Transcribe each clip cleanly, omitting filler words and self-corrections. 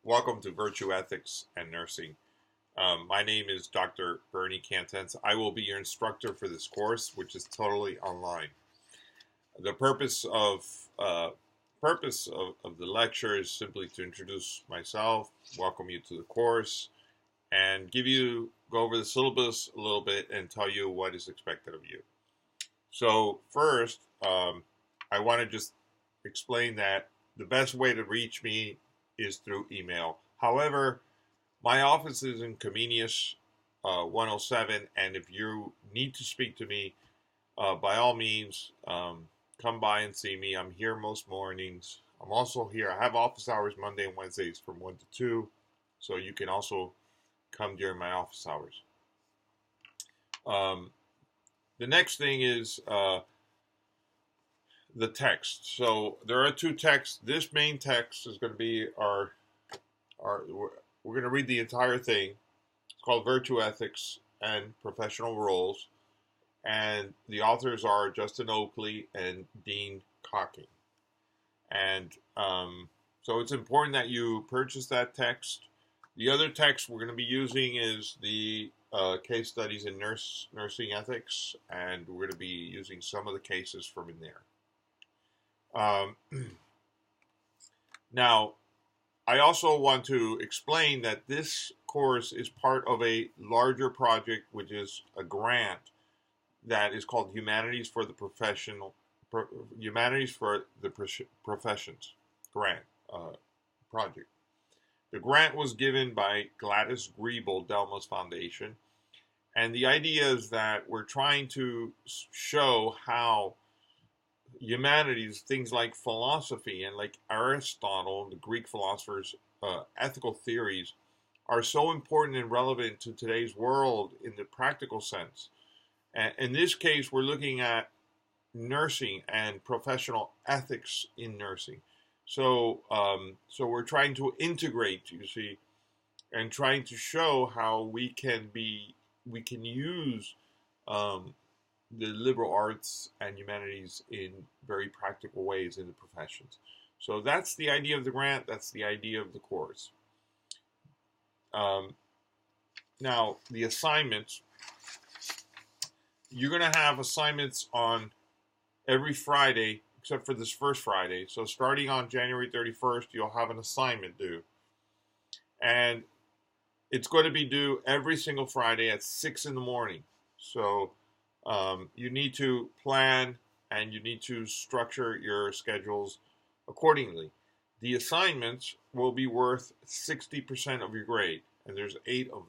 Welcome to Virtue Ethics and Nursing. My name is Dr. Bernie Cantens. I will be your instructor for this course, which is totally online. The purpose of the lecture is simply to introduce myself, welcome you to the course, and go over the syllabus a little bit and tell you what is expected of you. So first, I want to just explain that the best way to reach me is through email. However, my office is in Comenius 107, and if you need to speak to me, by all means, come by and see me. I'm here most mornings. I'm also here. I have office hours Monday and Wednesdays from 1 to 2, so you can also come during my office hours. The next thing is the text. So there are two texts. This main text is going to be we're going to read the entire thing. It's called Virtue Ethics and Professional Roles. And the authors are Justin Oakley and Dean Cocking. And so it's important that you purchase that text. The other text we're going to be using is the case studies in nursing ethics, and we're going to be using some of the cases from in there. Now, I also want to explain that this course is part of a larger project, which is a grant that is called Humanities for the Professions grant project. The grant was given by Gladys Griebel Delmas Foundation, and the idea is that we're trying to show how humanities, things like philosophy and like Aristotle, the Greek philosophers' ethical theories, are so important and relevant to today's world in the practical sense. And in this case, we're looking at nursing and professional ethics in nursing. So we're trying to integrate, you see, and trying to show how we can use the liberal arts and humanities in very practical ways in the professions. So that's the idea of the grant. That's the idea of the course. Now, the assignments. You're going to have assignments on every Friday, except for this first Friday. So starting on January 31st, you'll have an assignment due. And it's going to be due every single Friday at 6 in the morning. So you need to plan and you need to structure your schedules accordingly. The assignments will be worth 60% of your grade, and there's 8 of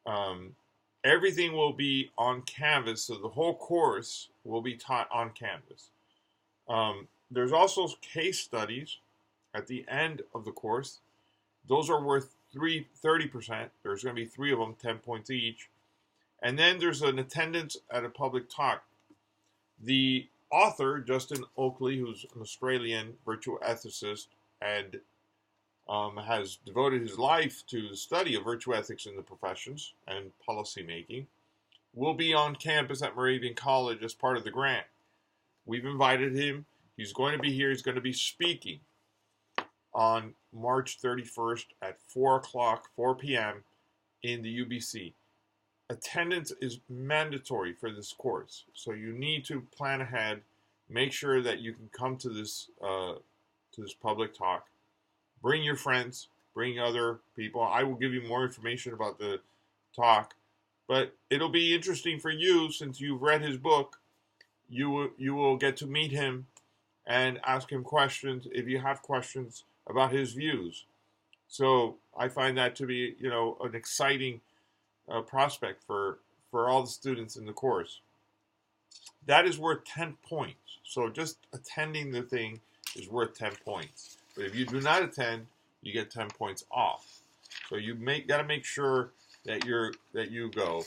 them. Everything will be on Canvas, so the whole course will be taught on Canvas. There's also case studies at the end of the course. Those are worth 30%. There's going to be 3 of them, 10 points each. And then there's an attendance at a public talk. The author, Justin Oakley, who's an Australian virtue ethicist and has devoted his life to the study of virtue ethics in the professions and policy making, will be on campus at Moravian College as part of the grant. We've invited him. He's going to be here. He's going to be speaking on March 31st at 4 p.m. in the UBC. Attendance is mandatory for this course, so you need to plan ahead. Make sure that you can come to this public talk. Bring your friends, bring other people. I will give you more information about the talk, but it'll be interesting for you since you've read his book. You will get to meet him and ask him questions if you have questions about his views. So I find that to be, an exciting prospect for all the students in the course. That is worth 10 points. So just attending the thing is worth 10 points. But if you do not attend, you get 10 points off. So you got to make sure that you go.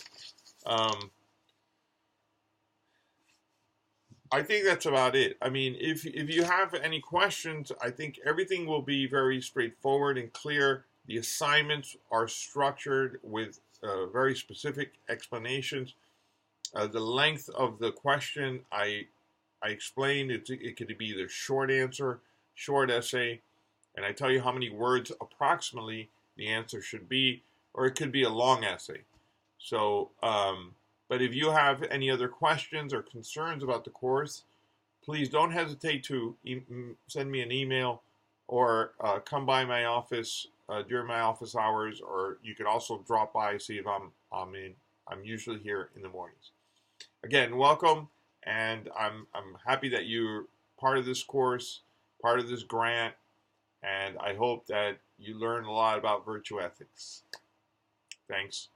I think that's about it. I mean, if you have any questions, I think everything will be very straightforward and clear. The assignments are structured with very specific explanations. The length of the question, I explained, it could be either short answer, short essay, And I tell you how many words approximately the answer should be, or it could be a long essay. So, but if you have any other questions or concerns about the course, please don't hesitate to send me an email or come by my office during my office hours, or you can also drop by, see if I'm in. I'm usually here in the mornings. Again, welcome, and I'm happy that you're part of this course, part of this grant, and I hope that you learn a lot about virtue ethics. Thanks.